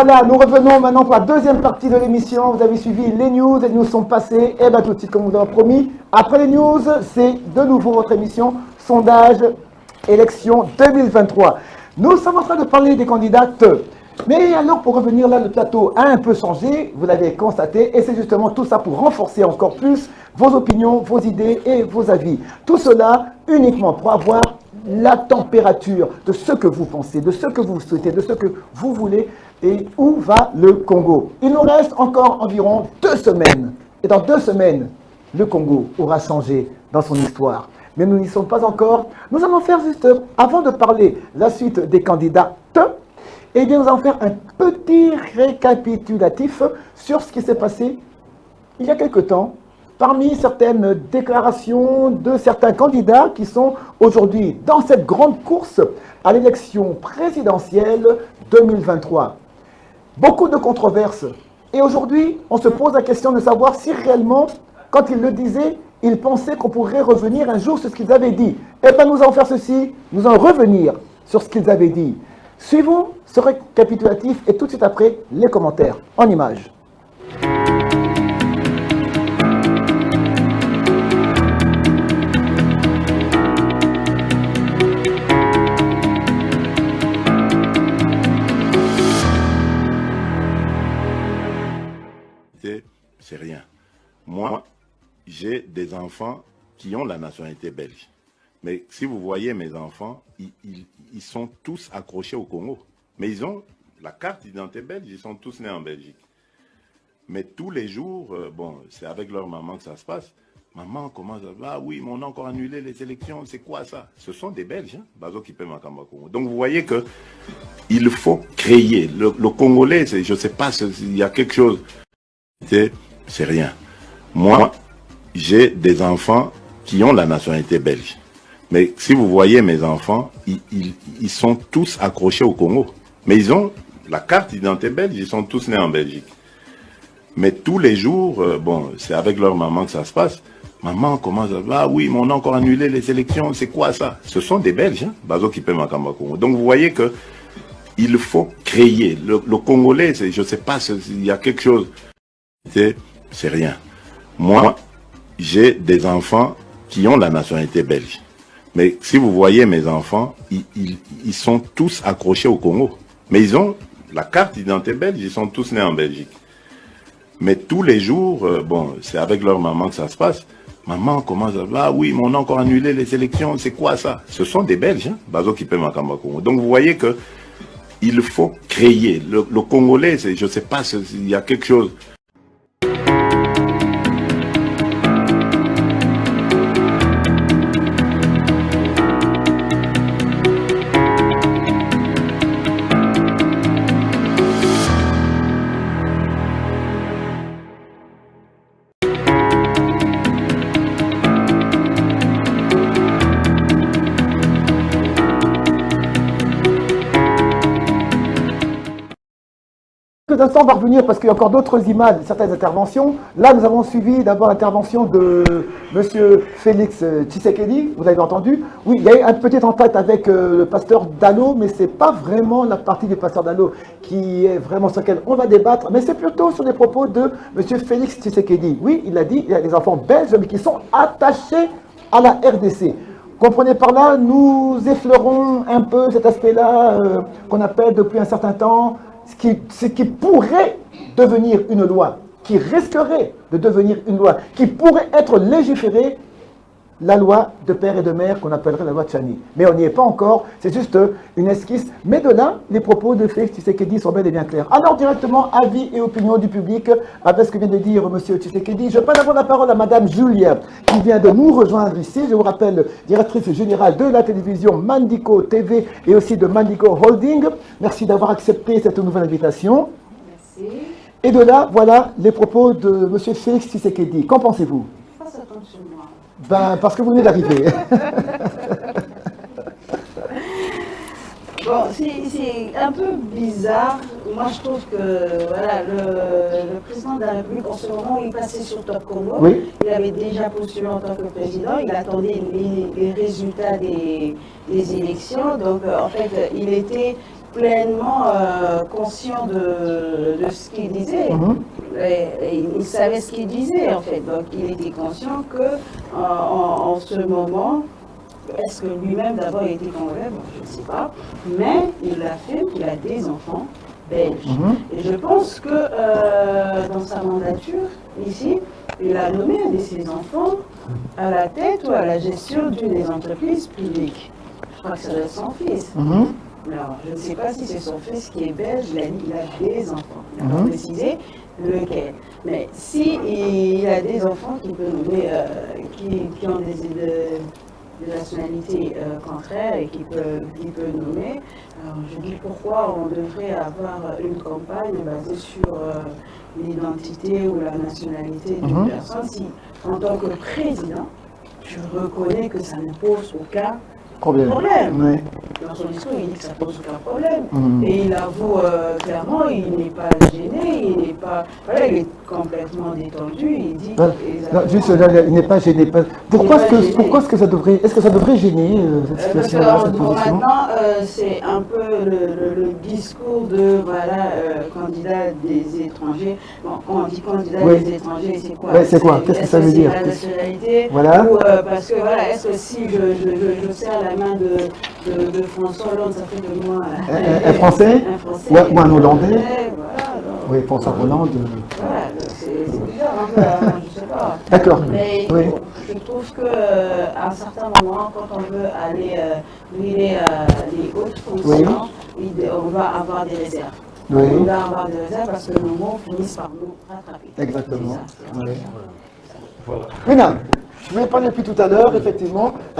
voilà, nous revenons maintenant pour la deuxième partie de l'émission. Vous avez suivi les news, les news sont passées. Et bien tout de suite, comme vous avez promis, après les news, c'est de nouveau votre émission Sondage élection 2023. Nous sommes en train de parler des candidates. Mais alors, pour revenir là, le plateau a un peu changé, vous l'avez constaté, et c'est justement tout ça pour renforcer encore plus vos opinions, vos idées et vos avis. Tout cela uniquement pour avoir la température de ce que vous pensez, de ce que vous souhaitez, de ce que vous voulez et où va le Congo. Il nous reste encore environ 2 semaines. Et dans 2 semaines, le Congo aura changé dans son histoire. Mais nous n'y sommes pas encore. Nous allons faire juste, avant de parler la suite des candidats, eh bien, nous allons faire un petit récapitulatif sur ce qui s'est passé il y a quelque temps, parmi certaines déclarations de certains candidats qui sont aujourd'hui dans cette grande course à l'élection présidentielle 2023. Beaucoup de controverses. Et aujourd'hui, on se pose la question de savoir si réellement, quand ils le disaient, ils pensaient qu'on pourrait revenir un jour sur ce qu'ils avaient dit. Eh bien, nous allons faire ceci, nous allons revenir sur ce qu'ils avaient dit. Suivons ce récapitulatif et tout de suite après, les commentaires en images. C'est rien. Moi, j'ai des enfants qui ont la nationalité belge. Mais si vous voyez mes enfants, ils sont tous accrochés au Congo. Mais ils ont la carte d'identité belge, ils sont tous nés en Belgique. Mais tous les jours, bon, c'est avec leur maman que ça se passe. Maman commence à dire, ah oui, mais on a encore annulé les élections, c'est quoi ça? Ce sont des Belges, hein, Bazo qui paie Makamba Congo. Donc vous voyez que il faut créer. Le Congolais, je ne sais pas, il y a quelque chose. C'est rien. Moi, j'ai des enfants qui ont la nationalité belge. Mais si vous voyez mes enfants, ils sont tous accrochés au Congo. Mais ils ont la carte d'identité belge, ils sont tous nés en Belgique. Mais tous les jours, bon, c'est avec leur maman que ça se passe. Maman commence à dire, ah oui, mais on a encore annulé les élections, c'est quoi ça? Ce sont des Belges, hein, Bazo qui paie Makamba Congo. Donc vous voyez que il faut créer. Le Congolais, je ne sais pas, il y a quelque chose. C'est rien. Moi, j'ai des enfants qui ont la nationalité belge. Mais si vous voyez mes enfants, ils sont tous accrochés au Congo. Mais ils ont la carte d'identité belge, ils sont tous nés en Belgique. Mais tous les jours, bon, c'est avec leur maman que ça se passe. Maman commence à dire, ah oui, mais on a encore annulé les élections, c'est quoi ça? Ce sont des Belges, hein, Bazo qui paie Makamba Congo. Donc vous voyez que il faut créer. Le Congolais, je ne sais pas, il y a quelque chose. D'instant, on va revenir parce qu'il y a encore d'autres images, certaines interventions. Là, nous avons suivi d'abord l'intervention de M. Félix Tshisekedi, vous avez entendu. Oui, il y a eu une petite entente avec le pasteur Dallot, mais ce n'est pas vraiment la partie du pasteur Dallot qui est vraiment sur laquelle on va débattre, mais c'est plutôt sur les propos de M. Félix Tshisekedi. Oui, il a dit qu'il y a des enfants belges, mais qui sont attachés à la RDC. Comprenez par là, nous effleurons un peu cet aspect-là qu'on appelle depuis un certain temps ce qui pourrait devenir une loi, qui risquerait de devenir une loi, qui pourrait être légiférée, la loi de père et de mère qu'on appellerait la loi de Chani. Mais on n'y est pas encore, c'est juste une esquisse. Mais de là, les propos de Félix Tshisekedi sont bel et bien clairs. Alors directement, avis et opinion du public, avec ce que vient de dire M. Tshisekedi. Je passe d'abord la parole à Mme Julia, qui vient de nous rejoindre ici. Je vous rappelle, directrice générale de la télévision Mandico TV et aussi de Mandico Holding. Merci d'avoir accepté cette nouvelle invitation. Merci. Et de là, voilà les propos de M. Félix Tshisekedi. Qu'en pensez-vous? Fasse attention à moi. Ben, parce que vous venez d'arriver. Bon, c'est un peu bizarre. Moi, je trouve que voilà, le président de la République, en ce moment, il passait sur Top Congo. Oui. Il avait déjà postulé en tant que président. Il attendait les résultats des élections. Donc, en fait, il était pleinement conscient de ce qu'il disait. Et il savait ce qu'il disait en fait. Donc il était conscient que en ce moment, est-ce que lui-même d'abord il était congolais, bon, je ne sais pas, mais il affirme qu'il a des enfants belges. Et je pense que dans sa mandature ici, il a nommé un de ses enfants à la tête ou à la gestion d'une des entreprises publiques. Je crois que c'est son fils. Alors, je ne sais pas si c'est son fils qui est belge, il a dit qu'il a des enfants. Il n'a pas précisé lequel. Mais si il a des enfants qui peuvent nommer, qui ont des nationalités contraires et qui peut nommer, alors je dis pourquoi on devrait avoir une campagne basée sur l'identité ou la nationalité d'une personne si, en tant que président, tu reconnais que ça ne pose aucun problème. Oui. Dans son discours, il dit que ça ne pose aucun problème. Et il avoue clairement, il n'est pas gêné, il n'est pas. Voilà, il est complètement détendu. Il dit. Non, juste là, il n'est pas gêné. Pourquoi est-ce que ça devrait. Est-ce que ça devrait gêner cette situation-là, cette position? Maintenant, c'est un peu le discours de voilà, candidat des étrangers. Bon, quand on dit candidat des étrangers, c'est quoi? C'est quoi? Qu'est-ce que ça veut dire? La nationalité. Voilà. Ou, parce que voilà, est-ce que si je serre la main de François Hollande, ça fait de moi un Français, ou un Hollandais. Voilà, oui, François Hollande. Voilà, c'est bizarre un peu, hein, je sais pas. D'accord. Mais Oui. je trouve qu'à un certain moment, quand on veut aller brûler les hautes fonctions, on va avoir des réserves. Oui. On va avoir des réserves parce que nos mots finissent par nous rattraper. Exactement. C'est ça. Oui. Maintenant, je vais parler depuis tout à l'heure, effectivement.